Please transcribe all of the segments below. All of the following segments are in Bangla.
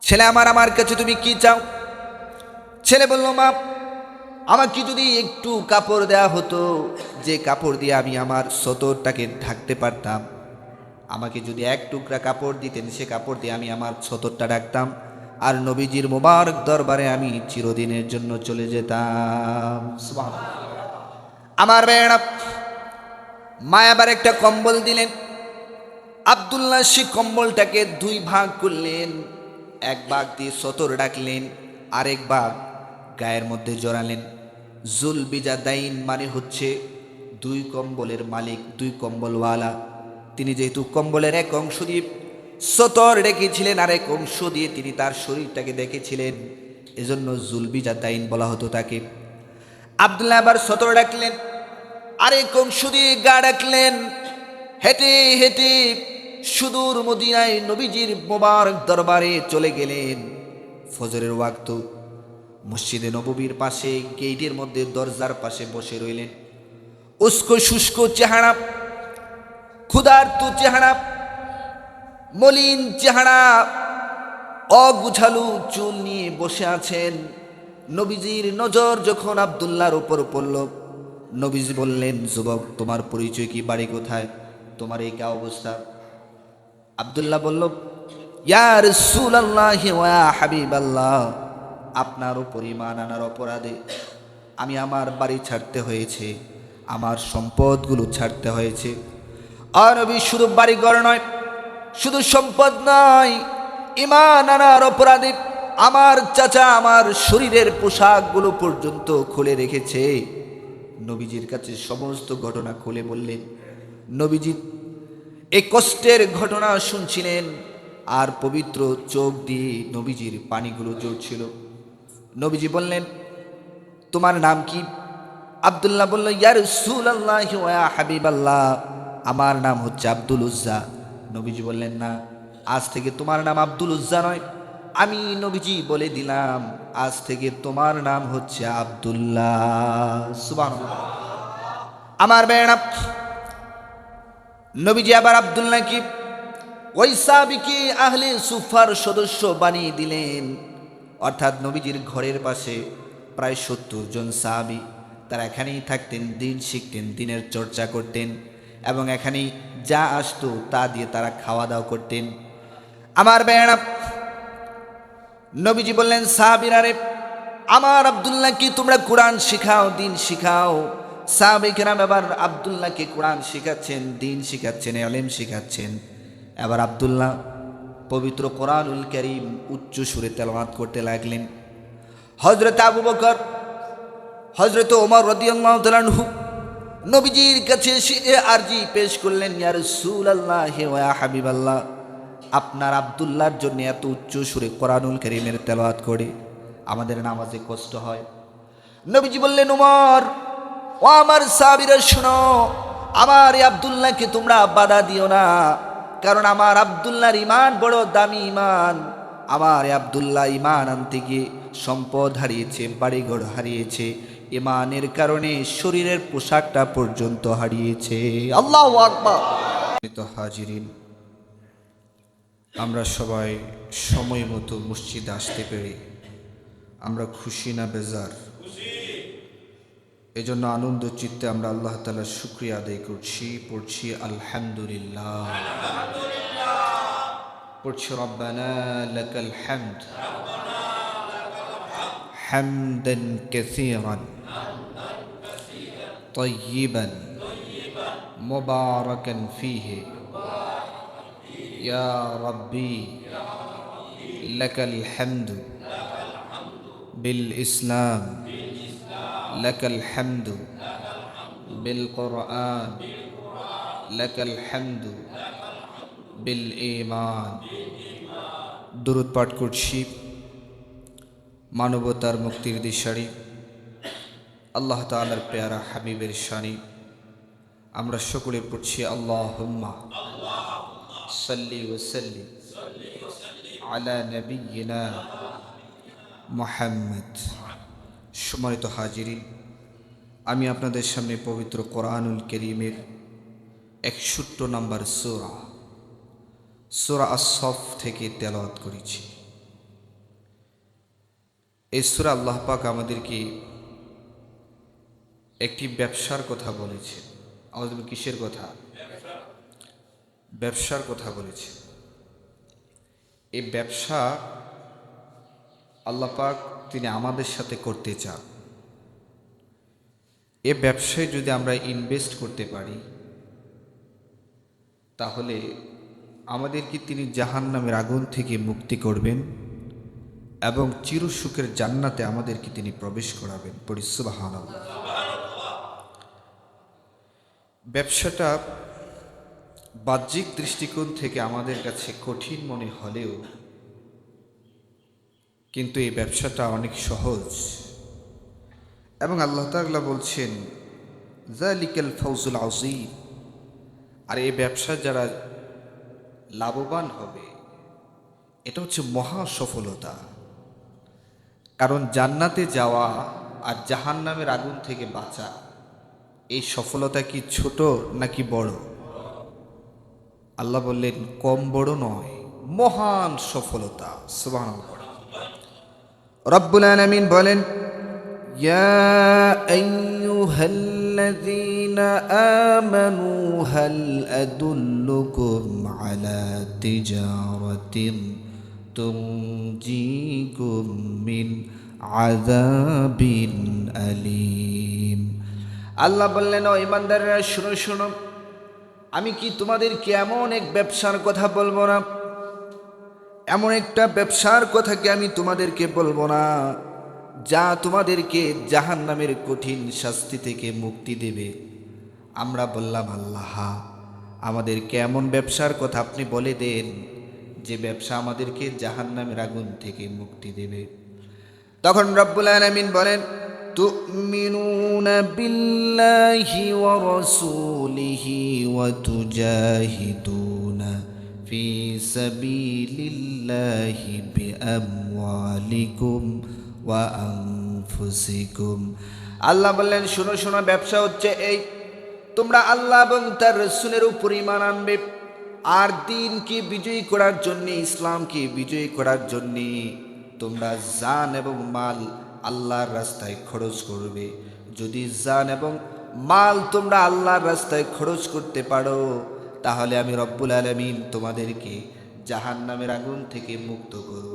ছেলে আমার কাছে তুমি কি চাও? ছেলে বলল, মা, আমাকে যদি একটু কাপড় দেয়া হতো, যে কাপড় দিয়ে আমি আমার সতরটাকে ঢাকতে পারতাম। আমাকে যদি এক টুকরা কাপড় দিতেন, সে কাপড় দিয়ে আমি আমার সতরটা ঢাকতাম, আর নবীজির মোবারক দরবারে আমি চিরদিনের জন্য চলে যেতাম। সুবহানাল্লাহ। আমার বেড়া মা আবার একটা কম্বল দিলেন। আব্দুল্লাহ সে কম্বলটাকে দুই ভাগ করলেন। এক ভাগ দিয়ে সতর ডাকলেন, আরেক ভাগ গায়ের মধ্যে জড়ালেন। জুলবিজাদাইন মানে হচ্ছে দুই কম্বলের মালিক, দুই কম্বলওয়ালা। তিনি যেহেতু কম্বলের এক অংশ দিয়ে সতর রেখেছিলেন, আরেক অংশ দিয়ে তিনি তার শরীরটাকে দেখেছিলেন, এজন্য জুলবিজাদাইন বলা হতো তাকে। আব্দুল্লাহ আবার সতর ডাকলেন, আরেক অংশ দিয়ে গা ডাকলেন। হেঁটে হেঁটে সুদূর মদিনায় নবীজির মোবারক দরবারে চলে গেলেন। ফজরের ওয়াক্ত মসজিদে নববীর পাশে গেইটের মধ্যে দরজার পাশে বসে রইলেন। উস্কো শুষ্ক চেহারা, ক্ষুধার্ত চেহারা, মলিন চেহারা, অগুছালু চুল নিয়ে বসে আছেন। নবীজির নজর যখন আব্দুল্লাহর উপর পড়ল, নবীজি বললেন, যুবক, তোমার পরিচয় কি? বাড়ি কোথায়? তোমার এই কা অবস্থা? আব্দুল্লাহ বলল, ইয়া রাসূলুল্লাহ ওয়া হাবিবাল্লাহ, আপনার উপর ঈমান আনার অপরাধে আমি আমার বাড়ি ছাড়তে হয়েছে, আমার সম্পদগুলো ছাড়তে হয়েছে। আর নবী, শুধু বাড়িঘর নয়, শুধু সম্পদ নয়, ঈমান আনার অপরাধে আমার চাচা আমার শরীরের পোশাকগুলো পর্যন্ত খুলে রেখেছে। নবীজির কাছে সমস্ত ঘটনা খুলে বললেন। নবীজি এই কষ্টের ঘটনা শুনছিলেন, আর পবিত্র চোখ দিয়ে নবীজির পানিগুলো ঝরছিল। নবীজি বললেন, তোমার নাম কি? আব্দুল্লাহ বলল, ইয়া রাসূলুল্লাহ ওয়া হাবিবাল্লাহ, আমার নাম হচ্ছে আব্দুল উজ্জা। নবীজি বললেন, না, আজ থেকে তোমার নাম আব্দুল উজ্জা নয়, আমি নবীজি বলে দিলাম, আজ থেকে তোমার নাম হচ্ছে আব্দুল্লাহ। সুবহানাল্লাহ। আমার বেড়া নবীজি আবার আব্দুল্লাহ কি ওই সাহাবীকে আহলে সুফার সদস্য বানিয়ে দিলেন। অর্থাৎ নবীজির ঘরের পাশে প্রায় 70 জন সাহাবী, তারা এখানেই থাকতেন, দিন শিখতেন, দিনের চর্চা করতেন, এবং এখানেই যা আসতো তা দিয়ে তারা খাওয়া দাওয়া করতেন। আমার বেড়া নবীজি বললেন, সাহাবীরা রে, আমার আব্দুল্লাহকে তোমরা কোরআন শিখাও, দিন শিখাও। সাহাবায়ে কেরাম এবার আব্দুল্লাহকে কোরআন শিখাচ্ছেন, দিন শিখাচ্ছেন, ইলম শিখাচ্ছেন। এবার আব্দুল্লাহ পবিত্র কোরআনুল কারীম উচ্চ সুরে তেলাওয়াত করতে লাগলেন। হযরত আবু বকর, হযরত ওমর রাদিয়াল্লাহু তাআলা আনহু নবীজির কাছে এসে আরজি পেশ করলেন, ইয়া রাসূলুল্লাহ ওয়া হাবিবাল্লাহ, আপনার আব্দুল্লাহর জন্য এত উচ্চ সুরে কোরআনুল কারীমের তেলাওয়াত করে আমাদের নামাজে কষ্ট হয়। নবীজি বললেন, ওমর, ও আমার সাহাবীরা শুনো, আমার এই আব্দুল্লাহকে তোমরা বাধা দিও না, কারণ আমার আব্দুল্লাহর ঈমান বড় দামি ঈমান। আমার এই আব্দুল্লাহ ঈমান আনতে গিয়ে সম্পদ হারিয়েছে, বাড়িঘর হারিয়েছে, ঈমানের কারণে শরীরের পোশাকটা পর্যন্ত হারিয়েছে। আল্লাহু আকবার। হাজিরিন, আমরা সবাই সময় মতো মসজিদে আসতে পেরে আমরা খুশি না বেজার? এজন্য আনন্দ চিত্তে আমরা আল্লাহ তাআলার শুকরিয়া আদায় করছি, পড়ছি আলহামদুলিল্লাহ, পড়ছি রব্বানা লাকাল হামদ হামদান কাসীরান তাইয়িবান মুবারাকান ফীহি ইয়া রাব্বি লাকাল হামদু বিল ইসলাম, লাকাল হামদু বিল কুরআন, লাকাল হামদু বিল ঈমান। দুরূদ পাঠ করছি মানবতার মুক্তির দিশারি আল্লাহ তাআলার পেয়ারা হাবিবের শানি। আমরা সকলে পড়ছি আল্লাহুম্মা সাল্লি ওয়া সাল্লিম আলা নাবিয়িনা মুহাম্মদ। সম্মানিত হাজিরিন, আমি আপনাদের সামনে পবিত্র কোরআনুল কারীমের 61 নম্বর সূরা আস-সফ থেকে তেলাওয়াত করেছি। এই সূরা আল্লাহ পাক আমাদেরকে একটি ব্যবসার কথা বলেছে। আমাদের কিসের কথা? ব্যবসার কথা বলেছে। এই ব্যবসা আল্লাহ পাক তিনি আমাদের সাথে করতে চান। এ ব্যবসায় যদি আমরা ইনভেস্ট করতে পারি তাহলে আমাদেরকে তিনি জাহান্নামের আগুন থেকে মুক্তি করবেন এবং চিরসুখের জান্নাতে আমাদেরকে তিনি প্রবেশ করাবেন। পড়ি সুবহানাল্লাহ। ব্যবসাটা বাহ্যিক দৃষ্টিকোণ থেকে আমাদের কাছে কঠিন মনে হলেও কিন্তু এই ব্যবসাটা অনেক সহজ এবং আল্লাহ তাআলা বলছেন যালিকাল ফাউজুল আযীম। আর এই ব্যবসা যারা লাভবান হবে এটা হচ্ছে মহা সফলতা। কারণ জান্নাতে যাওয়া আর জাহান্নামের আগুন থেকে বাঁচা এই সফলতা কি ছোট নাকি বড়? আল্লাহ বললেন কম বড় নয়, মহান সফলতা। সুবহানাল্লাহ। রব্বুল আলামিন বলেন ইয়া আইয়ুহাল্লাযীনা আমানু হাল আদুল্লুকুম আলা তিজারাতিন তুনজিকুম মিন আযাবিন আলীম। আল্লাহ বললেন ও ঈমানদাররা শুনো শুনো, আমি কি তোমাদেরকে এমন এক ব্যবসার কথা বলবো না? এমন একটা ব্যবসার কথা কি আমি তোমাদেরকে বলবো না যা তোমাদেরকে জাহান্নামের কঠিন শাস্তি থেকে মুক্তি দেবে? আমরা বললাম আল্লাহ, আমাদেরকে এমন ব্যবসার কথা আপনি বলে দেন যে ব্যবসা আমাদেরকে জাহান্নামের আগুন থেকে মুক্তি দেবে। তখন রব্বুল আলামিন বলেন তুমিনুনা বিল্লাহি ওয়া রাসূলিহি ওয়া তুজাহিদুনা ফি সাবিলিল্লাহি বিআমওয়ালিকুম ওয়া আনফুসিকুম। আল্লাহ বললেন শুনো শোনো, ব্যবসা হচ্ছে এই, তোমরা আল্লাহ এবং তার রাসূলের উপর ঈমান আনবে আর দ্বীনকে বিজয়ী করার জন্য, ইসলামকে বিজয়ী করার জন্য তোমরা জান এবং মাল আল্লাহর রাস্তায় খরচ করবে। যদি জান এবং মাল তোমরা আল্লাহর রাস্তায় খরচ করতে পারো তাহলে আমি রব্বুল আলামিন তোমাদেরকে জাহান্নামের আগুন থেকে মুক্ত করব।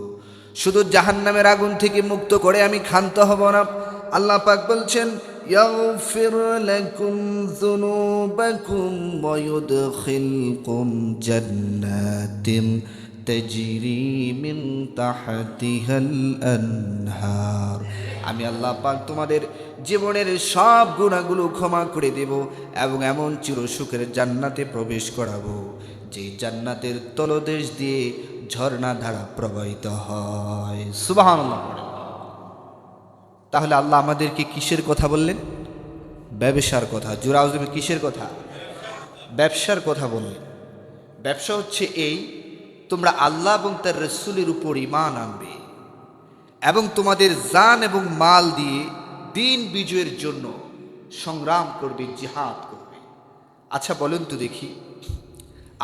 শুধু জাহান্নামের আগুন থেকে মুক্ত করে আমি ক্ষান্ত হব না। আল্লাহ পাক বলছেন ইয়াগফির লাকুম যুনুবাকুম ওয়া ইউদখিলকুম জান্নাতিন তাজরি মিন তাহতিহাল আনহার। আমি আল্লাহ পাক তোমাদের জীবনের সব গুনাহগুলো ক্ষমা করে দেব এবং এমন চিরসুখের জান্নাতে প্রবেশ করাবো যে জান্নাতের তলদেশ দিয়ে ঝর্ণা ধারা প্রবাহিত হয়। সুবহানাল্লাহ। তাহলে আল্লাহ আমাদেরকে কিসের কথা বললেন? ব্যবসার কথা। জোরাউজমে কিসের কথা? ব্যবসার কথা বললেন। ব্যবসা হচ্ছে এই, তোমরা আল্লাহ এবং তার রাসূলের উপর ঈমান আনবে এবং তোমাদের জান এবং মাল দিয়ে দ্বীন বিজয়ের জন্য সংগ্রাম করবে, জিহাদ করবে। আচ্ছা বলুন তো দেখি,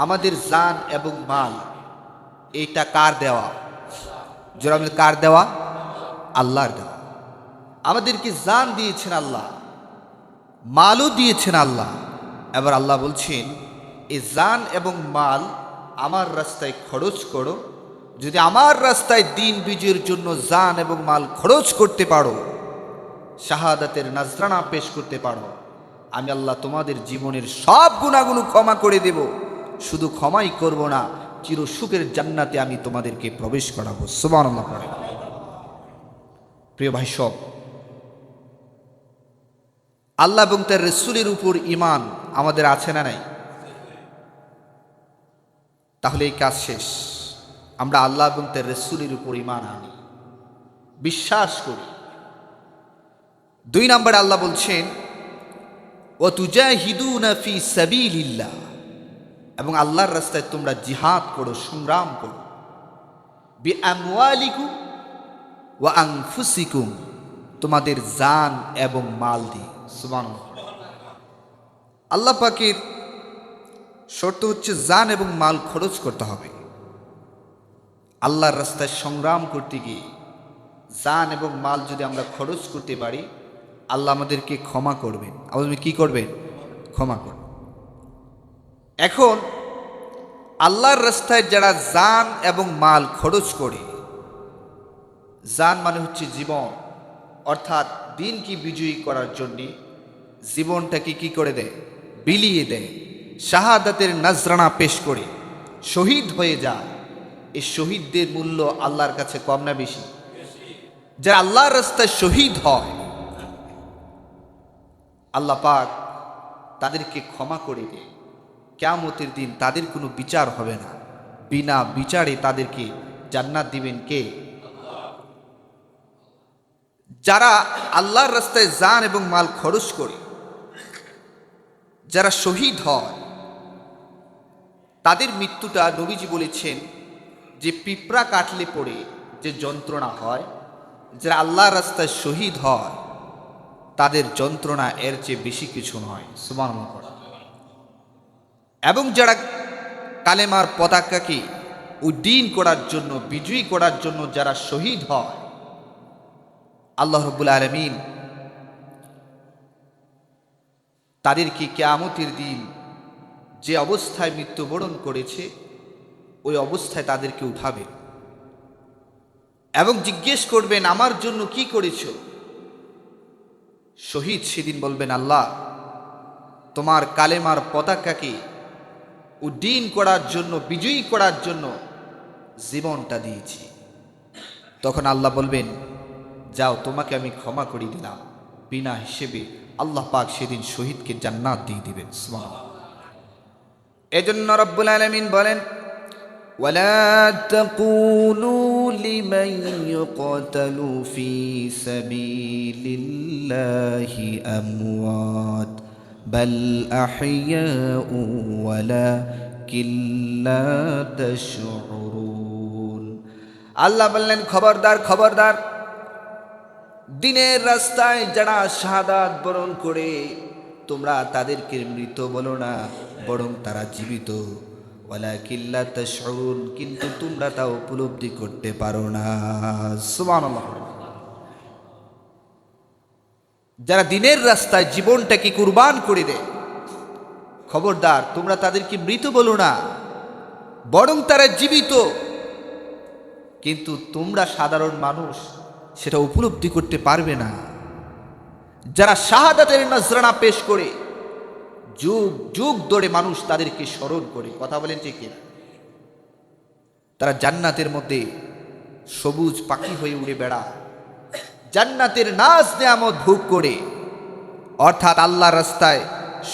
আমাদের জান এবং মাল এইটা কার দেওয়া? জোরাউজমে কার দেওয়া? আল্লাহর দেওয়া। আমাদেরকে জান দিয়েছেন আল্লাহ, মালও দিয়েছেন আল্লাহ। এবার আল্লাহ বলছেন এই জান এবং মাল আমার রাস্তায় খরচ করো। যদি আমার রাস্তায় দ্বীন বিজয়ের জন্য জান এবং মাল খরচ করতে পারো, শাহাদাতের নাজরানা পেশ করতে পারো, আমি আল্লাহ তোমাদের জীবনের সব গুনাহগুলো ক্ষমা করে দেব। শুধু ক্ষমাই করব না, চিরসুখের জান্নাতে আমি তোমাদেরকে প্রবেশ করাবো। সুবহানাল্লাহ। প্রিয় ভাই সব, আল্লাহ এবং তার রাসূলের উপর ঈমান আমাদের আছে না নাই? তাহলে এই কাজ শেষ। আমরা আল্লাহ এবং তার রাসূলের উপর ঈমান আনি, বিশ্বাস করি। 2 নম্বরে আল্লাহ বলছেন ওয়া তুজাহিদুনা ফি সাবিলিল্লাহ, এবং আল্লাহর রাস্তায় তোমরা জিহাদ করো, সংগ্রাম করো। বিআমওয়ালিকুম ওয়া আনফুসিকুম, তোমাদের জান এবং মাল দিয়ে। সুবহানাল্লাহ। আল্লাহ পাকের শর্ত হচ্ছে জান এবং মাল খরচ করতে হবে। আল্লাহর রাস্তায় সংগ্রাম করতে গিয়ে জান এবং মাল যদি আমরা খরচ করতে পারি, আল্লাহ আমাদেরকে ক্ষমা করবেন। আপনি কি করবেন? ক্ষমা করবেন। এখন আল্লাহর রাস্তায় যারা জান এবং মাল খরচ করে, জান মানে হচ্ছে জীবন, অর্থাৎ দিনকে বিজয়ী করার জন্যে জীবনটাকে কি করে দেয়? বিলিয়ে দেয়। শাহাদাতের নজরানা পেশ করে শহীদ হয়ে যায়। এই শহীদদের মূল্য আল্লাহর কাছে কম না বেশি? যারা আল্লাহর রাস্তায় শহীদ হয়, আল্লাহ পাক তাদেরকে ক্ষমা করে দেয়। কিয়ামতের দিন তাদের কোনো বিচার হবে না, বিনা বিচারে তাদেরকে জান্নাত দিবেন কে? যারা আল্লাহর রাস্তায় জান এবং মাল খরচ করে যারা শহীদ হয়, তাদের মৃত্যুটা নবীজি বলেছেন যে পিঁপড়া কাটলে পড়ে যে যন্ত্রণা হয়, যারা আল্লাহর রাস্তায় শহীদ হয় তাদের যন্ত্রণা এর চেয়ে বেশি কিছু নয়। সুবহানাল্লাহ। এবং যারা কালেমার পতাকাকে উড্ডীন করার জন্য, বিজয়ী করার জন্য যারা শহীদ হয়, আল্লাহ রাব্বুল আলামিন তাদেরকে কিয়ামতের দিন যে অবস্থায় মৃত্যুবরণ করেছে ওই অবস্থায় তাদেরকে উঠাবে এবং জিজ্ঞেস করবেন, আমার জন্য কি করেছ? শহীদ সেদিন বলবেন, আল্লাহ তোমার কালেমার পতাকাকে উড্ডীন করার জন্য, বিজয়ী করার জন্য জীবনটা দিয়েছি। তখন আল্লাহ বলবেন, যাও, তোমাকে আমি ক্ষমা করে দিলাম। বিনা হিসেবে আল্লাহ পাক সেদিন শহীদকে জান্নাত দিয়ে দিবেন। সুবহানাল্লাহ। এজন্য রব্বুল আলামিন বলেন, ওয়ালা তাকুলু লিমান ইউকতালু ফি সাবিলিল্লাহি আমওয়াত বাল আহইয়াউ ওয়ালাকিন লা তাশউরুন। আল্লাহ বললেন, খবরদার, খবরদার, দিনের রাস্তায় যারা শাহাদাত বরণ করে তোমরা তাদেরকে মৃত বলো না, বরং তারা জীবিত। ওয়ালাকিন লা তাশউরুন, কিন্তু তোমরা তা উপলব্ধি করতে পারো না। সুবহানাল্লাহ। যারা দিনের রাস্তায় জীবনটাকে কুরবান করে দেয়, খবরদার তোমরা তাদেরকে মৃত বলো না, বরং তারা জীবিত। কিন্তু তোমরা সাধারণ মানুষ সেটা উপলব্ধি করতে পারবে না। যারা শাহাদাতের নজরানা পেশ করে যুগ যুগ ধরে মানুষ তাদেরকে স্মরণ করে, কথা বলেন ঠিক কিনা? তারা জান্নাতের মধ্যে সবুজ পাখি হয়ে উড়ে বেড়ায়, জান্নাতের নাজ নেয়ামত ভোগ করে। অর্থাৎ আল্লাহর রাস্তায়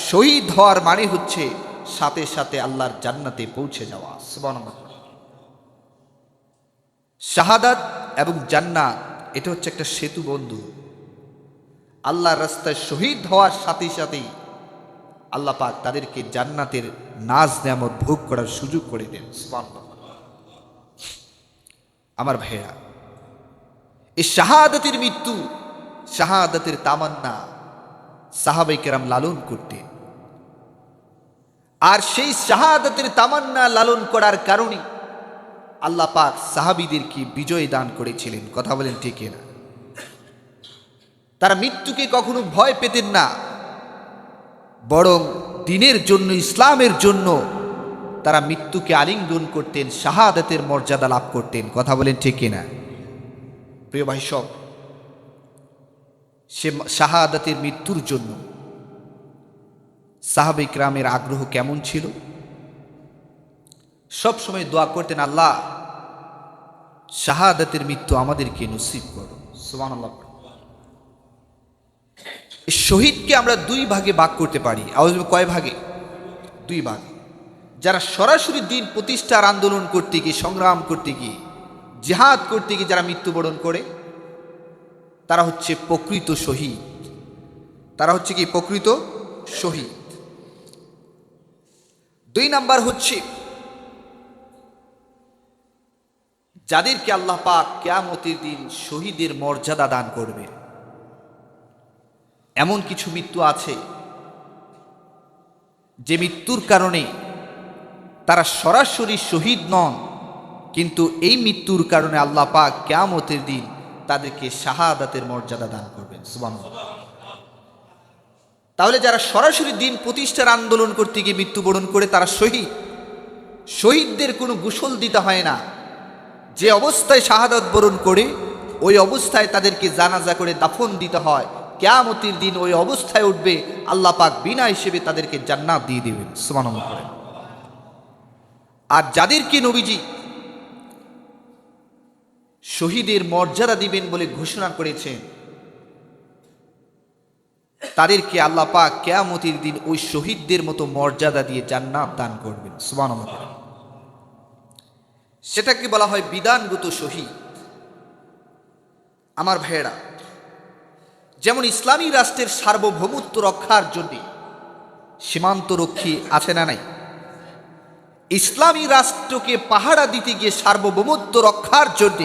শহীদ হওয়ার মানে হচ্ছে সাথে সাথে আল্লাহর জান্নাতে পৌঁছে যাওয়া। সুবহানাল্লাহ। শাহাদাত এবং জান্নাত এটা হচ্ছে একটা সেতু বন্ধু। আল্লাহর রাস্তায় শহীদ হওয়ার সাথে সাথেই আল্লাহ পাক তাদেরকে জান্নাতের নাজ নেয়ামত ভোগ করার সুযোগ করে দেন। সুবহানাল্লাহ। আমার ভাইরা, এই শাহাদাতের মৃত্যু, শাহাদাতের তামান্না সাহাবায়ে কেরাম লালন করতেন। আর সেই শাহাদাতের তামান্না লালন করার কারণে আল্লাহ পাক সাহাবীদেরকে বিজয় দান করেছিলেন। কথা বলেন ঠিক না? তারা মৃত্যুকে কখনো ভয় পেতেন না, বরং দ্বীনের জন্য, ইসলামের জন্য তারা মৃত্যুকে আলিঙ্গন করতেন, শাহাদাতের মর্যাদা লাভ করতেন। কথা বলেন ঠিক না? প্রিয় ভাই সব, সে শাহাদাতের মৃত্যুর জন্য সাহাবায়ে কেরামের আগ্রহ কেমন ছিল? সব সময় দোয়া করতেন, আল্লাহ শাহাদাতের মৃত্যু আমাদেরকে নসিব করো। সুবহানাল্লাহ। শহীদকে আমরা দুই ভাগে ভাগ করতে পারি। আওয়াজ, কয় ভাগে? দুই ভাগে। যারা সরাসরি দিন প্রতিষ্ঠার আন্দোলন করতে গিয়ে, সংগ্রাম করতে গিয়ে, জিহাদ করতে গিয়ে যারা মৃত্যুবরণ করে, তারা হচ্ছে প্রকৃত শহীদ। তারা হচ্ছে কি? প্রকৃত শহীদ। দুই নাম্বার হচ্ছে যাদেরকে আল্লাহ পাক কিয়ামতের দিন শহীদের মর্যাদা দান করবে। এমন কিছু মৃত্যু আছে যে মৃত্যুর কারণে তারা সরাসরি শহীদ নন, কিন্তু এই মৃত্যুর কারণে আল্লাহ পাক কিয়ামতের দিন তাদেরকে শাহাদাতের মর্যাদা দান করবেন। সুবহানাল্লাহ। তাহলে যারা সরাসরি দিন প্রতিষ্ঠার আন্দোলন করতে গিয়ে মৃত্যুবরণ করে তারা শহীদ। শহীদদের কোনো গোসল দিতে হয় না। যে অবস্থায় শাহাদাত বরণ করে ওই অবস্থায় তাদেরকে জানাজা করে দাফন দিতে হয়। কিয়ামতের দিন ওই অবস্থায় উঠবে, আল্লাহ পাক বিনা হিসেবে তাদেরকে জান্নাত দিয়ে দেবেন। সুবহানাল্লাহ। আর যাদেরকে নবীজি শহীদের মর্যাদা দিবেন বলে ঘোষণা করেছেন, তাদেরকে আল্লাহ পাক কিয়ামতের দিন ওই শহীদদের মতো মর্যাদা দিয়ে জান্নাত দান করবেন। সুবহানাল্লাহ। সেটাকে বলা হয় বিধানগত শহীদ। আমার ভাইয়েরা, যেমন ইসলামী রাষ্ট্রের সার্বভৌমত্ব রক্ষার জন্য সীমান্ত রক্ষী আছে না নাই? ইসলামী রাষ্ট্রকে পাহারা দিতে গিয়ে সার্বভৌমত্ব রক্ষার জন্য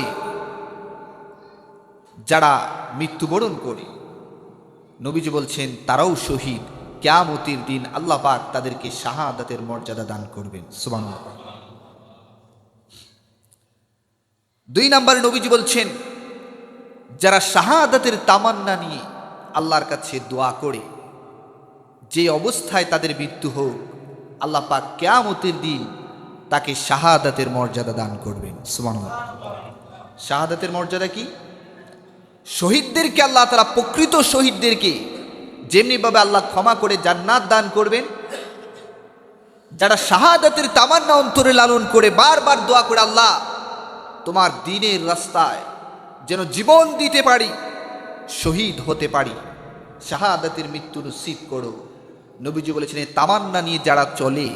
যারা মৃত্যুবরণ করে, নবীজি বলছেন তারাও শহীদ। কিয়ামতের দিন আল্লাহ পাক তাদেরকে শাহাদাতের মর্যাদা দান করবেন। সুবহানাল্লাহ। 2 নম্বরে নবীজি বলছেন যারা শাহাদাতের তামান্না নিয়ে আল্লাহর কাছে দোয়া করে, যে অবস্থায় তাদের মৃত্যু হোক, আল্লাহ পাক কিয়ামতের দিন তাকে শাহাদাতের মর্যাদা দান করবেন। সুবহানাল্লাহ। শাহাদাতের মর্যাদা কি? শহীদদেরকে আল্লাহ তাআলা, প্রকৃত শহীদদেরকে যেমনিভাবে আল্লাহ ক্ষমা করে জান্নাত দান করবেন, যারা শাহাদাতের তামান্না অন্তরে লালন করে বারবার দোয়া করে, আল্লাহ তোমার দ্বীনের রাস্তায় যেন জীবন দিতে পারি, শহীদ হতে পারি, শাহাদাতের মৃত্যু নসিব করো। নবীজি বলেছেন এই তামান্না নিয়ে যারা চলে,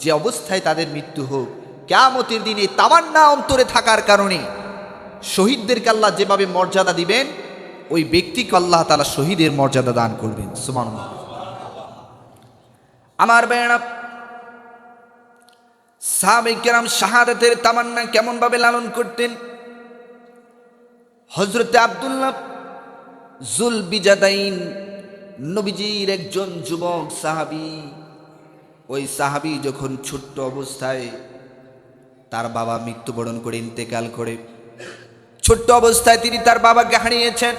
যে অবস্থায় তাদের মৃত্যু হোক, কিয়ামতের দিনে তামান্না অন্তরে থাকার কারণে শহীদদেরকে আল্লাহ যেভাবে মর্যাদা দিবেন, ওই ব্যক্তিকে আল্লাহ তাআলা শহীদের মর্যাদা দান করবেন। সুবহানাল্লাহ। আমার ভাইয়েরা, সাহাবায়ে কেরাম শাহাদাতের তামান্না কেমন ভাবে লালন করতেন? হযরতে আব্দুল্লাহ যুল বিজাদাইন নবীজির একজন যুবক সাহাবী। ওই সাহাবী যখন ছোট্ট অবস্থায় তার বাবা মৃত্যুবরণ করে ইন্তেকাল করে, ছোট্ট অবস্থায় তিনি তার বাবাকে হারিয়েছেন।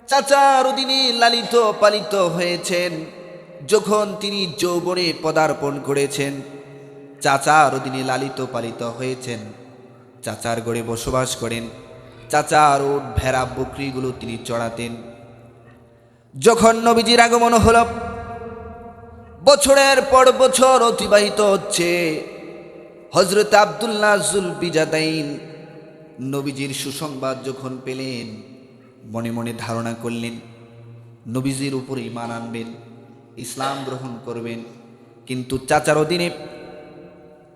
চাচার অধীনে লালিত পালিত হয়েছেন। যখন তিনি যৌবনে পদার্পণ করেছেন, চাচার অধীনে লালিত পালিত হয়েছেন, চাচার ঘরে বসবাস করেন, চাচার উট ভেড়া বকরিগুলো তিনি চড়াতেন। যখন নবীজির আগমন হলো, বছরের পর বছর অতিবাহিত হচ্ছে, হযরত আব্দুল্লাহ যুল বিজাদাইন নবীজির সুসংবাদ যখন পেলেন, মনে মনে ধারণা করলেন নবীজির উপর ঈমান আনবেন, ইসলাম গ্রহণ করবেন। কিন্তু চাচার অধীনে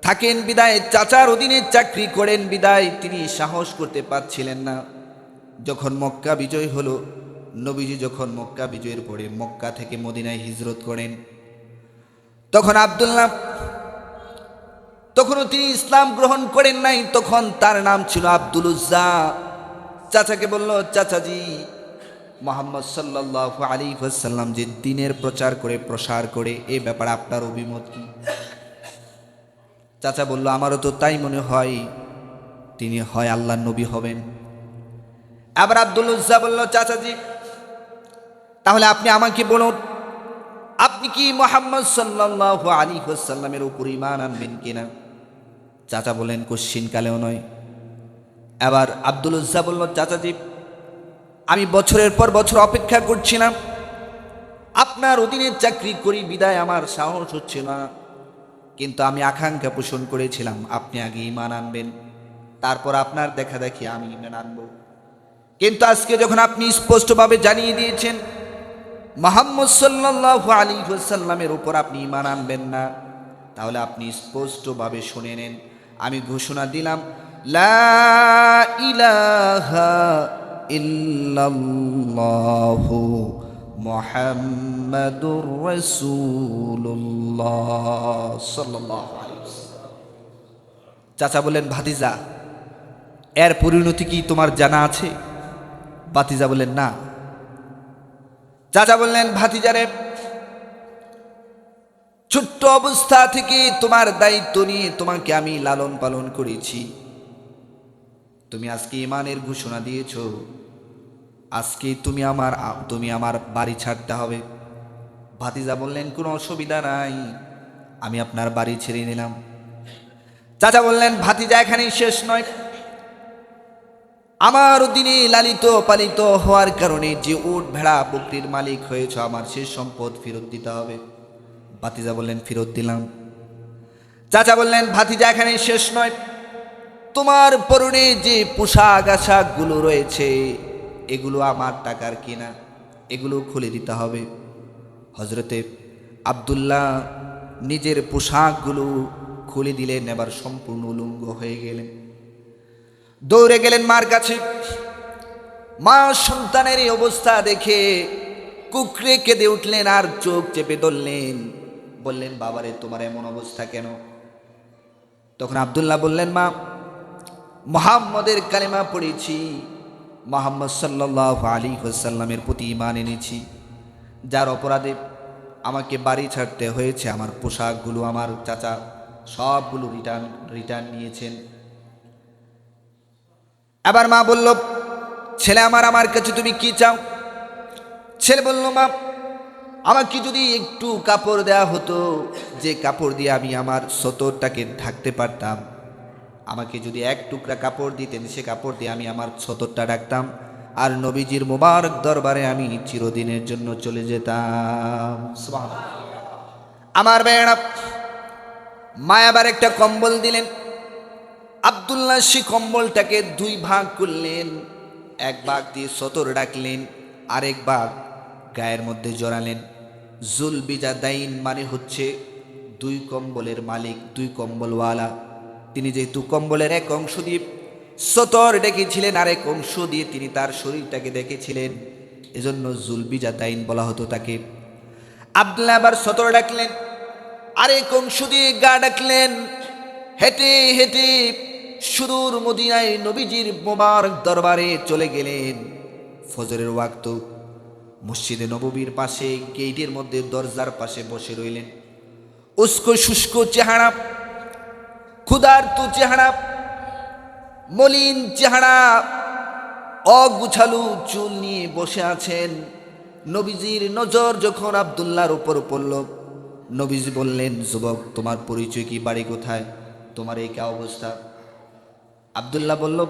থাকেন বিদায়, চাচার অধীনে চাকরি করেন বিদায় তিনি সাহস করতে পারছিলেন না। যখন মক্কা বিজয় হলো, নবীজি যখন মক্কা বিজয়ের পরে মক্কা থেকে মদিনায় হিজরত করেন, তখন আব্দুল্লাহ, তখনও তিনি ইসলাম গ্রহণ করেন নাই, তখন তার নাম ছিল আব্দুল উজ্জা। চাচাকে বলল, চাচাজি, মুহাম্মদ সাল্লাল্লাহু আলাইহি ওয়াসাল্লাম যে দ্বীনের প্রচার করে প্রসার করে, এই ব্যাপারে আপনার অভিমত কি? চাচা বলল, আমারও তো তাই মনে হয়, তিনি হয় আল্লাহর নবী হবেন। আবার আব্দুল উজ্জা বলল, চাচাজি তাহলে আপনি আমাকে বলুন, আপনি কি মুহাম্মদ সাল্লাল্লাহু আলাইহি ওয়াসাল্লামের উপর ঈমান আনবেন কিনা? চাচা বলেন, কোশ্চিন কালেও নয়। আবার আব্দুল উজ্জা বলল, চাচাজি আমি বছরের পর বছর অপেক্ষা করছিলাম, আপনার অধীনে চাকরি করি বিদায় আমার সাহস হচ্ছে না, কিন্তু আমি আকাঙ্ক্ষা পোষণ করেছিলাম আপনি আগে ঈমান আনবেন, তারপর আপনার দেখা দেখি আমি ঈমান আনব। কিন্তু আজকে যখন আপনি স্পষ্টভাবে জানিয়ে দিয়েছেন মুহাম্মদ সাল্লাল্লাহু আলাইহি ওয়াসাল্লামের উপর আপনি ঈমান আনবেন না, তাহলে আপনি স্পষ্টভাবে শুনে নেন, আমি ঘোষণা দিলাম লা ইলাহা ইল্লাল্লাহু মুহাম্মাদুর রাসূলুল্লাহ সাল্লাল্লাহু আলাইহি ওয়াসাল্লাম। চাচা বলেন, ভাতিজা এর পরিণতি কি তোমার জানা আছে? ভাতিজা বলেন, না। চাচা বললেন, ভাতিজারে, ছোট্ট অবস্থা থেকে তোমার দায়িত্ব নিয়ে তোমাকে আমি লালন পালন করেছি, তুমি আজকে ইমানের ঘোষণা দিয়েছ, আজকে তুমি আমার বাড়ি ছাড়তে হবে। ভাতিজা বললেন, কোনো অসুবিধা নাই, আমি আপনার বাড়ি ছেড়ে নিলাম। চাচা বললেন, ভাতিজা এখানেই শেষ নয়, আমার দিনে লালিত পালিত হওয়ার কারণে যে উট ভেড়া বকরির মালিক হয়েছ, আমার সে সম্পদ ফেরত দিতে হবে। ভাতিজা বললেন, ফেরত দিলাম। চাচা বললেন, ভাতিজা এখানেই শেষ নয়, তোমার পরনে যে পোশাক আশাকগুলো রয়েছে এগুলো আমার টাকার কিনা, এগুলো খুলে দিতে হবে। হজরতে আব্দুল্লাহ নিজের পোশাকগুলো খুলে দিলেন, এবার সম্পূর্ণ উলঙ্গ হয়ে গেলেন। দৌড়ে গেলেন মার কাছে। মা সন্তানের এই অবস্থা দেখে কুকড়ে কেঁদে উঠলেন আর চোখ চেপে ধরলেন। বললেন, বাবারে তোমার এমন অবস্থা কেন? তখন আব্দুল্লাহ বললেন, মা, মুহাম্মদের কালেমা পড়েছি, মুহাম্মদ সাল্লাল্লাহু আলাইহি ওয়াসাল্লামের প্রতি ঈমান এনেছি, যার অপরাধে আমাকে বাড়ি ছাড়তে হয়েছে। আমার পোশাকগুলো আমার চাচা সবগুলো রিটার্ন নিয়েছেন। এবার মা বলল, ছেলে আমার কাছে তুমি কি চাও? ছেলে বলল, মা, আমাকে যদি একটু কাপড় দেয়া হতো, যে কাপড় দিয়ে আমি আমার সতরটাকে ঢাকতে পারতাম, আমাকে যদি এক টুকরা কাপড় দিতেন, সে কাপড় দিয়ে আমি আমার সতরটা ঢাকতাম, আর নবীজির মোবারক দরবারে আমি চিরদিনের জন্য চলে যেতাম। আমার বেড়া মা আবার একটা কম্বল দিলেন। আব্দুল্লাহ সে কম্বলটাকে দুই ভাগ করলেন, এক ভাগ দিয়ে সতর ডাকলেন, আরেক ভাগ গায়ের মধ্যে জড়ালেন। জুলবিজাদাইন মানে হচ্ছে দুই কম্বলের মালিক, দুই কম্বলওয়ালা। তিনি যেহেতু কম্বলের এক অংশ দিয়ে সতর ডেকেছিলেন, আরেক অংশ দিয়ে তিনি তার শরীরটাকে দেখেছিলেন, এজন্য জুলবিজাদাইন বলা হতো তাকে। আব্দুল্লাহ আবার সতর ডাকলেন, আরেক অংশ দিয়ে গা ডাকলেন। হেঁটে হেঁটে সুদূর মদিনায় নবীজির মোবারক দরবারে চলে গেলেন। ফজরের ওয়াক্ত মসজিদে নববীর পাশে গেটের মধ্যে দরজার পাশে বসে রইলেন। উস্কো শুষ্ক চেহারা, ক্ষুধার্ত চেহারা, মলিন চেহারা, অগুছালু চুল নিয়ে বসে আছেন। নবীজির নজর যখন আব্দুল্লাহর উপর পড়ল, নবীজি বললেন, যুবক, তোমার পরিচয় কি, বাড়ি কোথায়, তোমার এই কে অবস্থা? আব্দুল্লাহ বলল,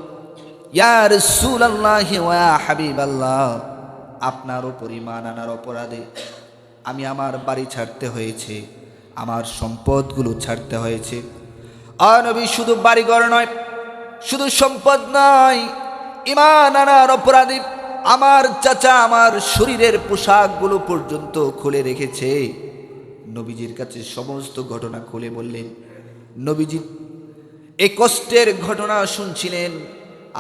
ইয়া রাসূলুল্লাহ ওয়া ইয়া হাবিবাল্লাহ, আপনার উপর ঈমান আনার অপরাধে আমি আমার বাড়ি ছাড়তে হয়েছে, আমার সম্পদগুলো ছাড়তে হয়েছে। আর নবী, শুধু বাড়িঘর নয়, শুধু সম্পদ নয়, ঈমান আনার অপরাধে আমার চাচা আমার শরীরের পোশাকগুলো পর্যন্ত খুলে রেখেছে। নবীজির কাছে সমস্ত ঘটনা খুলে বললেন। নবীজি এই কষ্টের ঘটনা শুনছিলেন,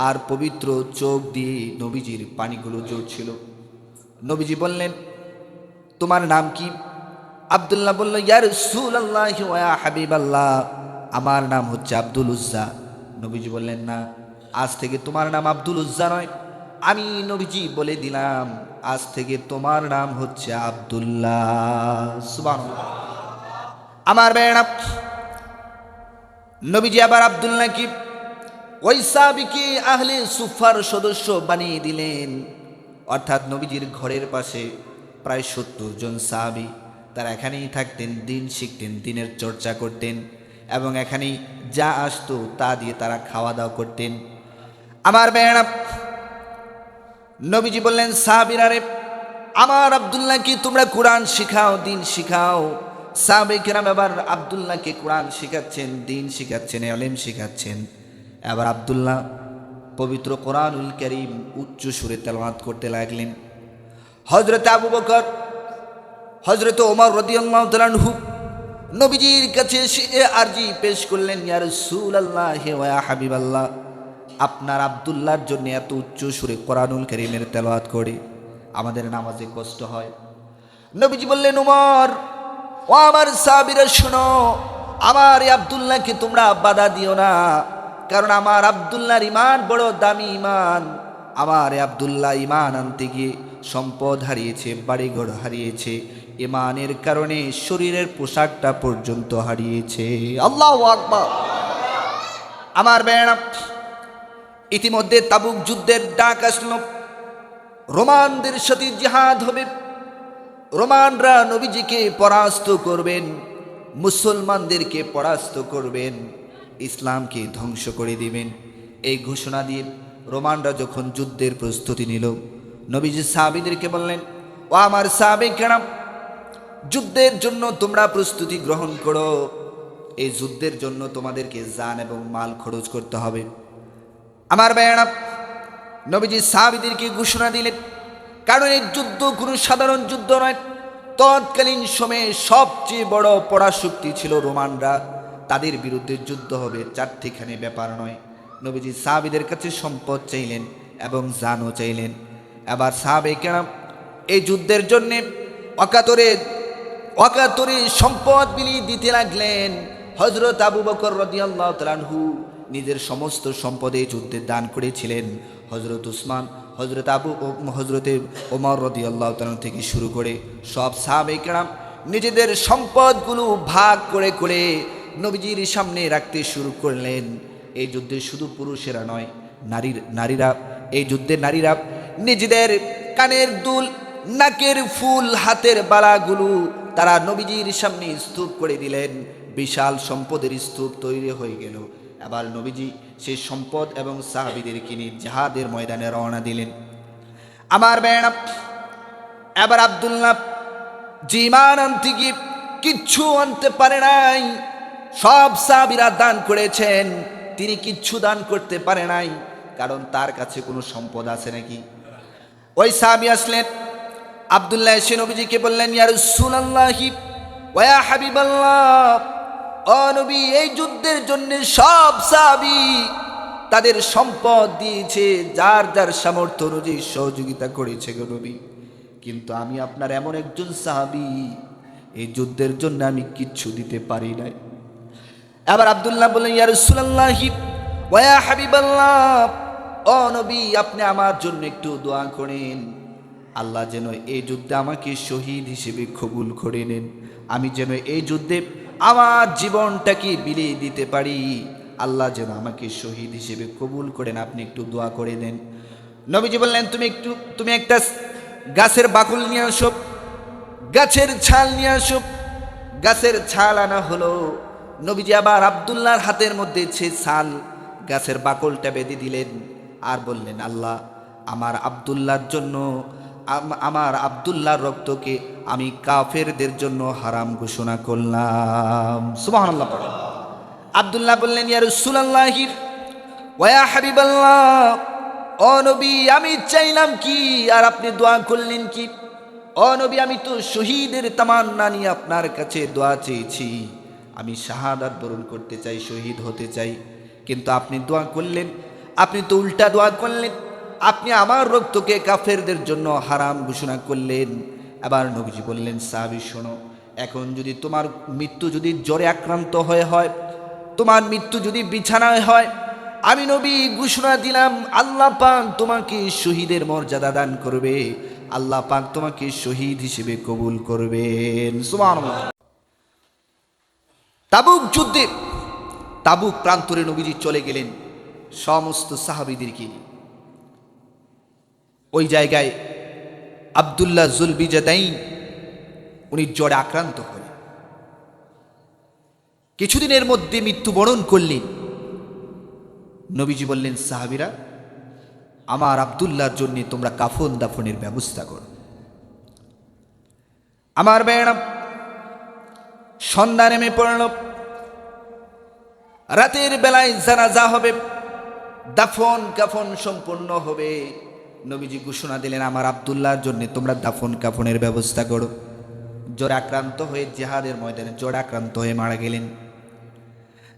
আর পবিত্র চোখ দিয়ে নবীজির পানিগুলো ঝরছিল। নবীজি বললেন, তোমার নাম কি? আব্দুল্লাহ বলল, ইয়া রাসূলুল্লাহ ওয়া ইয়া হাবিবাল্লাহ, আমার নাম হচ্ছে আব্দুল উজ্জা। নবীজি বললেন, না, আজ থেকে তোমার নাম আব্দুল উজ্জা নয়, আমি নবীজি বলে দিলাম, আজ থেকে তোমার নাম হচ্ছে আব্দুল্লাহ। সুবহানাল্লাহ। আমার বেড়া নবীজি আবার আব্দুল্লাহ কি ওই সাহাবীকে আহলে সুফার সদস্য বানিয়ে দিলেন। অর্থাৎ নবীজির ঘরের পাশে প্রায় 70 জন সাহাবী, তারা এখানেই থাকতেন, দিন শিখতেন, দিনের চর্চা করতেন, এবং এখানেই যা আসতো তা দিয়ে তারা খাওয়া দাওয়া করতেন। আমার বেড়া নবীজি বললেন, সাহাবীরা রে, আমার আব্দুল্লাহকে তোমরা কোরআন শিখাও, দিন শিখাও। সাহাবে কেরাম এবার আব্দুল্লাহকে কোরআন শিখাচ্ছেন, দিন শিখাচ্ছেন, ইলম শিখাচ্ছেন। এবার আব্দুল্লাহ পবিত্র কোরআনুল কারীম উচ্চ সুরে তেলাওয়াত করতে লাগলেন। হযরত আবু বকর, হযরত ওমর রাদিয়াল্লাহু তাআলা আনহু নবীজির কাছে এসে আরজি পেশ করলেন, ইয়া রাসূলুল্লাহ ওয়া ইয়া হাবিবাল্লাহ, আপনার আব্দুল্লাহর জন্য এত উচ্চ সুরে কোরআনুল কারীমের তেলাওয়াত করে আমাদের নামাজে কষ্ট হয়। নবীজি বললেন, ওমর, ও আমার সাহাবীরা শোনো, আমার এই আব্দুল্লাহকে তোমরা বাধা দিও না, কারণ আমার আব্দুল্লাহর ঈমান বড় দামি ঈমান। আমার এই আব্দুল্লাহ ঈমান আনতে গিয়ে সম্পদ হারিয়েছে, বাড়িঘর হারিয়েছে, ঈমানের কারণে শরীরের পোশাকটা পর্যন্ত হারিয়েছে। আল্লাহু আকবার। আমার বেড়া ইতিমধ্যে তাবুক যুদ্ধের ডাক আসলো, রোমানদের সাথে জিহাদ হবে, রোমানরা নবীজিকে পরাস্ত করবেন, মুসলমানদেরকে পরাস্ত করবেন, ইসলামকে ধ্বংস করে দিবেন। এই ঘোষণা দিয়ে রোমানরা যখন যুদ্ধের প্রস্তুতি নিল, নবীজি সাহাবীদেরকে বললেন, ও আমার সাহাবীরা, যুদ্ধের জন্য তোমরা প্রস্তুতি গ্রহণ করো। এই যুদ্ধের জন্য তোমাদেরকে জান এবং মাল খরচ করতে হবে। আমার ভাইয়েরা, নবীজি সাহাবীদেরকে ঘোষণা দিলেন, কারণ এই যুদ্ধ কোনো সাধারণ যুদ্ধ নয়। তৎকালীন সময়ে সবচেয়ে বড় পরাশক্তি ছিল রোমানরা, তাদের বিরুদ্ধে যুদ্ধ হবে, চারটিখানি ব্যাপার নয়। নবীজি সাহাবীদের কাছে সম্পদ চাইলেন এবং জানও চাইলেন। এবার সাহাবে কেরাম এই যুদ্ধের জন্যে অকাতরে সম্পদ বিলিয়ে দিতে লাগলেন। হযরত আবু বকর রাদিয়াল্লাহু তাআলা আনহু নিজের সমস্ত সম্পদে যুদ্ধে দান করেছিলেন। হযরত উসমান, হযরতে ওমর রাদিয়াল্লাহু তাআলা থেকে শুরু করে সব সাহাবে কেরাম নিজেদের সম্পদগুলো ভাগ করে করে নবীজির সামনে রাখতে শুরু করলেন। এই যুদ্ধে শুধু পুরুষেরা নয়, এই যুদ্ধে নারীরা নিজেদের কানের দুল, নাকের ফুল, হাতের বালাগুলো তারা নবীজির সামনে স্তূপ করে দিলেন। বিশাল সম্পদের স্তূপ তৈরি হয়ে গেল। আবার নবীজি সেই সম্পদ এবং সাহাবীদেরকে নিয়ে জিহাদের ময়দানে রওনা দিলেন। আমার ভাইয়েরা, এবার আব্দুল্লাহ জীমান আনতে গিয়ে কিচ্ছু আনতে পারে নাই। সব সাহাবীরা দান করেছেন, তিনি কিচ্ছু দান করতে পারে নাই, কারণ তার কাছে কোনো সম্পদ আছে নাকি? ওই সাহাবী আসলেন, আব্দুল্লাহ এসে নবীজিকে বললেন, ইয়া রাসূলুল্লাহি ওয়া ইয়া হাবিবাল্লাহ, ও নবী, এই যুদ্ধের জন্য সব সাহাবী তাদের সম্পদ দিয়েছে, যার যার সামর্থ্য অনুযায়ী সহযোগিতা করেছে গো নবী, কিন্তু আমি আপনার এমন একজন সাহাবী, এই যুদ্ধের জন্য আমি কিচ্ছু দিতে পারি নাই। এবার আব্দুল্লাহ বললেন, ইয়া রাসূলুল্লাহি ওয়া ইয়া হাবিবাল্লাহ, ও নবী, আপনি আমার জন্য একটু দোয়া করেন, আল্লাহ যেন এই যুদ্ধে আমাকে শহীদ হিসেবে কবুল করে নেন, আমি যেন এই যুদ্ধে আমার জীবনটাকে বিলিয়ে দিতে পারি, আল্লাহ যেন আমাকে শহীদ হিসেবে কবুল করেন, আপনি একটু দোয়া করে দেন। নবীজি বললেন, তুমি একটা গাছের বাকুল নিয়ে আসো, গাছের ছাল নিয়ে আসো। গাছের ছাল আনা হলো। নবীজি আবার আব্দুল্লাহর হাতের মধ্যে সে ছাল, গাছের বাকলটা বেঁধে দিলেন আর বললেন, আল্লাহ, আমার আব্দুল্লাহর জন্য, আমার আব্দুল্লাহর রক্তকে আমি কাফেরদের জন্য হারাম ঘোষণা করলাম। সুবহানাল্লাহ। আব্দুল্লাহ বললেন, ইয়া রাসূলুল্লাহি ওয়া ইয়া হাবিবাল্লাহ, ও নবী, আমি চাইলাম কি আর আপনি দোয়া করলেন কি? ও নবী, আমি তো শহীদের তামান্না নিয়ে আপনার কাছে দোয়া চেয়েছি, আমি শাহাদাত বরণ করতে চাই, শহীদ হতে চাই, কিন্তু আপনি দোয়া করলেন, আপনি তো উল্টা দোয়া করলেন, আপনি আমার রক্তকে কাফেরদের জন্য হারাম ঘোষণা করলেন। আবার নবীজি বললেন, সাহাবী শোনো, এখন যদি তোমার মৃত্যু যদি জ্বরে আক্রান্ত হয়, তোমার মৃত্যু যদি বিছানায় হয়, আমি নবী ঘোষণা দিলাম, আল্লাহ পাক তোমাকে শহীদের মর্যাদা দান করবে, আল্লাহ পাক তোমাকে শহীদ হিসেবে কবুল করবেন। সুবহানাল্লাহ। তাবুক যুদ্ধে, তাবুক প্রান্তরে নবীজি চলে গেলেন সমস্ত সাহাবীদেরকে নিয়ে। ওই জায়গায় আব্দুল্লাহ যুলবিজাদাইন উনি জ্বরে আক্রান্ত হলেন, কিছুদিনের মধ্যে মৃত্যুবরণ করলেন। নবীজি বললেন, সাহাবীরা, আমার আব্দুল্লাহর জন্য তোমরা কাফন দাফনের ব্যবস্থা করো। আমার ভাইয়েরা, সন্ধ্যা নেমে পড়ল, রাতের বেলায় জানাজা হবে, দাফন কাফন সম্পূর্ণ হবে। নবীজি ঘোষণা দিলেন, আমার আব্দুল্লাহর জন্য তোমরা দাফন কাফনের ব্যবস্থা করো। জ্বরে আক্রান্ত হয়ে জিহাদের ময়দানে জ্বরে আক্রান্ত হয়ে মারা গেলেন।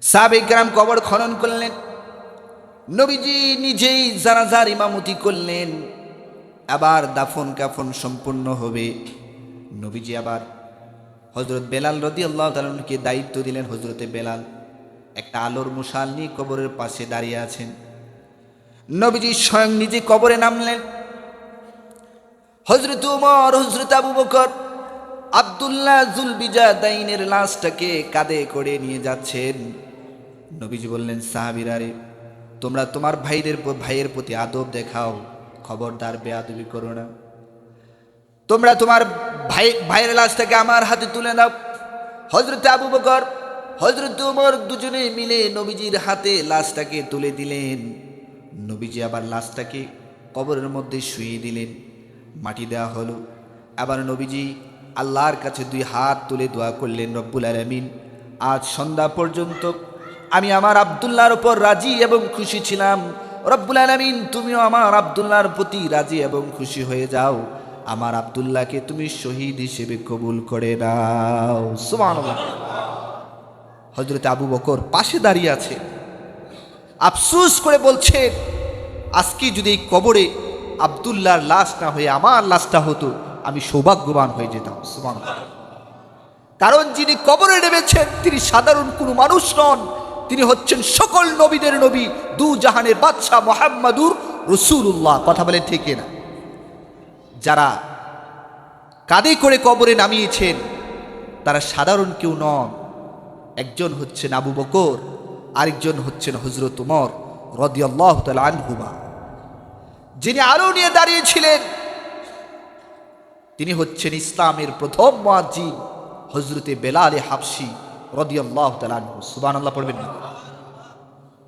সাহাবায়ে কেরাম কবর খনন করলেন, নবীজি নিজেই জানাজার ইমামতি করলেন। আবার দাফন কাফন সম্পূর্ণ হবে। নবীজি আবার হযরত বেলাল রাদিয়াল্লাহু তাআলা আনহুকে দায়িত্ব দিলেন। হযরতে বেলাল একটা আলোর মশাল নিয়ে কবরের পাশে দাঁড়িয়ে আছেন। নবীজি স্বয়ং নিজে কবরে নামলেন। হযরত ওমর, হযরত আবু বকর আব্দুল্লাহ যুলবিজাদাইনের লাশটাকে কাঁধে করে নিয়ে যাচ্ছেন। নবীজি বললেন, সাহাবীরা রে, তোমরা তোমার ভাইয়ের প্রতি আদব দেখাও, খবরদার বেয়াদবি করো না। তোমরা তোমার ভাইয়ের লাশটাকে আমার হাতে তুলে দাও। হযরত আবু বকর, হযরত ওমর দুজনে মিলে নবীজির হাতে লাশটাকে তুলে দিলেন। নবীজি আবার লাশটাকে কবরের মধ্যে শুইয়ে দিলেন, মাটি দেওয়া হলো। আবার নবীজি আল্লাহর কাছে 2 হাত তুলে দোয়া করলেন, রব্বুল আলামিন, আজ সন্ধ্যা পর্যন্ত আমি আমার আব্দুল্লাহর উপর রাজি এবং খুশি ছিলাম। রব্বুল আলামিন, তুমিও আমার আব্দুল্লাহর প্রতি রাজি এবং খুশি হয়ে যাও। আমার আব্দুল্লাহকে তুমি শহীদ হিসেবে কবুল করে নাও। সুবহানাল্লাহ। হযরত আবু বকর পাশে দাঁড়িয়ে আছে, আফসোস করে বলছে, আজকে যদি এই কবরে আব্দুল্লাহর লাশ না হয়ে আমার লাশটা হতো, আমি সৌভাগ্যবান হয়ে যেতাম। সুবহানাল্লাহ। কারণ যিনি কবরে নেমেছেন তিনি সাধারণ কোনো মানুষ নন, তিনি হচ্ছেন সকল নবীদের নবী, 2 জাহানের বাদশা মুহাম্মাদুর রাসূলুল্লাহ। কথা বলেন ঠিক না? যারা কাঁধে করে কবরে নামিয়েছেন তারা সাধারণ কেউ নন। একজন হচ্ছেন আবু বকর, আরেকজন হচ্ছেন হযরত ওমর রাদিয়াল্লাহু তাআলা আনহুমা। যিনি আলো নিয়ে দাঁড়িয়েছিলেন তিনি হচ্ছেন ইসলামের প্রথম মুয়াজ্জিন হযরতে বেলাল হাবশী রাদিয়াল্লাহু তাআলা আনহু। সুবহানাল্লাহ পড়বেন না?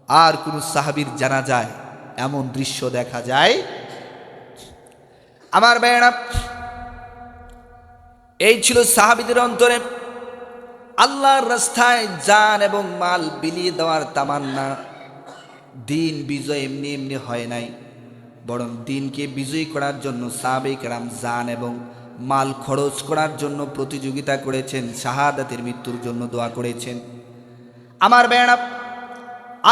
আর কোন সাহাবীর জানাজায় এমন দৃশ্য দেখা যায়? আমার ভাইয়েরা, এই ছিল সাহাবীদের অন্তরে আল্লাহর রাস্তায় জান এবং মাল বিলিয়ে দেওয়ার তামান্না। দিন বিজয় এমনি এমনি হয় নাই, বরং দিনকে বিজয়ী করার জন্য সাহাবায়ে কেরাম জান এবং মাল খরচ করার জন্য প্রতিযোগিতা করেছেন, শাহাদাতের মৃত্যুর জন্য দোয়া করেছেন। আমার ভাইয়েরা,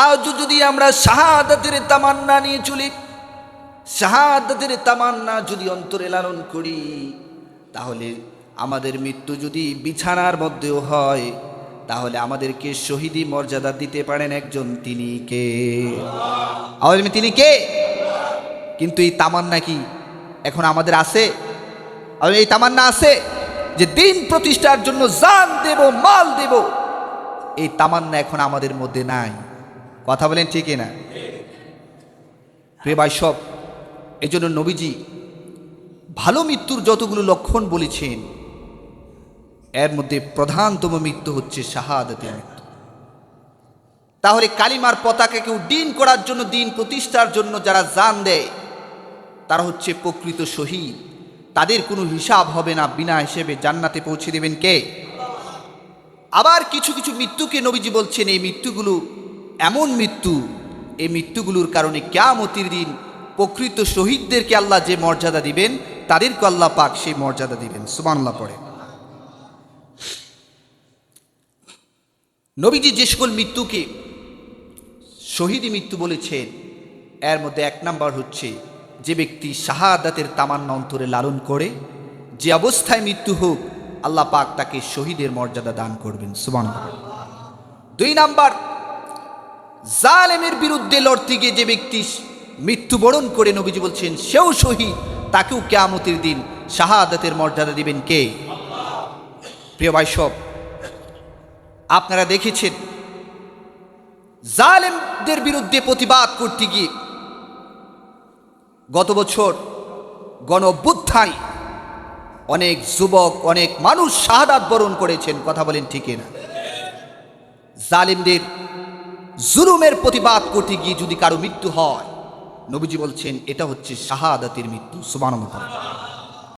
আজ যদি আমরা শাহাদাতের তামান্না নিয়ে চলি, শাহাদাতের তামান্না যদি অন্তরে লালন করি, তাহলে আমাদের মৃত্যু যদি বিছানার মধ্যেও হয়, তাহলে আমাদেরকে শহীদি মর্যাদা দিতে পারেন একজন, তিনি কে? তিনি কে? কিন্তু এই তামান্না কি এখন আমাদের আছে? এই তামান্না আছে যে দিন প্রতিষ্ঠার জন্য জান দেব, মাল দেব? এই তামান্না এখন আমাদের মধ্যে নাই। কথা বলেন ঠিক না? প্রিয় ভাই সব, এই জন্য নবীজি ভালো মৃত্যুর যতগুলো লক্ষণ বলেছেন, এর মধ্যে প্রধানতম মৃত্যু হচ্ছে শাহাদাতের মৃত্যু। তাহলে কালিমার পতাকাকে উড্ডীন করার জন্য, দিন প্রতিষ্ঠার জন্য যারা জান দেয় তারা হচ্ছে প্রকৃত শহীদ। তাদের কোনো হিসাব হবে না, বিনা হিসেবে জান্নাতে পৌঁছে দেবেন কে? আবার কিছু কিছু মৃত্যুকে নবীজি বলছেন এই মৃত্যুগুলো এমন মৃত্যু, এই মৃত্যুগুলোর কারণে কিয়ামতের দিন প্রকৃত শহীদদেরকে আল্লাহ যে মর্যাদা দিবেন, তাদেরকে আল্লাহ পাক সেই মর্যাদা দিবেন। সুবহানাল্লাহ পড়ে। নবীজি যে সকল মৃত্যুকে শহীদি মৃত্যু বলেছেন, এর মধ্যে 1 নাম্বার হচ্ছে যে ব্যক্তি শাহাদাতের তামান্না অন্তরে লালন করে, যে অবস্থায় মৃত্যু হোক আল্লাহ পাক তাকে শহীদের মর্যাদা দান করবেন। সুবহানাল্লাহ। 2 নাম্বার, জালেমের বিরুদ্ধে লড়তে গিয়ে যে ব্যক্তি মৃত্যুবরণ করে, নবীজি বলছেন সেও শহীদ, তাকেও কিয়ামতের দিন শাহাদাতের মর্যাদা দিবেন কে? প্রিয় ভাই সব, আপনারা দেখেছেন জালেমদের বিরুদ্ধে প্রতিবাদ করতে গিয়ে গত বছর গণ অভ্যুত্থানে অনেক যুবক, অনেক মানুষ শাহাদাত বরণ করেছেন। কথা বলেন ঠিক না? জালিমদের জুলুমের প্রতিবাদ করতে গিয়ে যদি কারো মৃত্যু হয়, নবীজি বলছেন এটা হচ্ছে শাহাদাতের মৃত্যু। সুবহানাল্লাহ।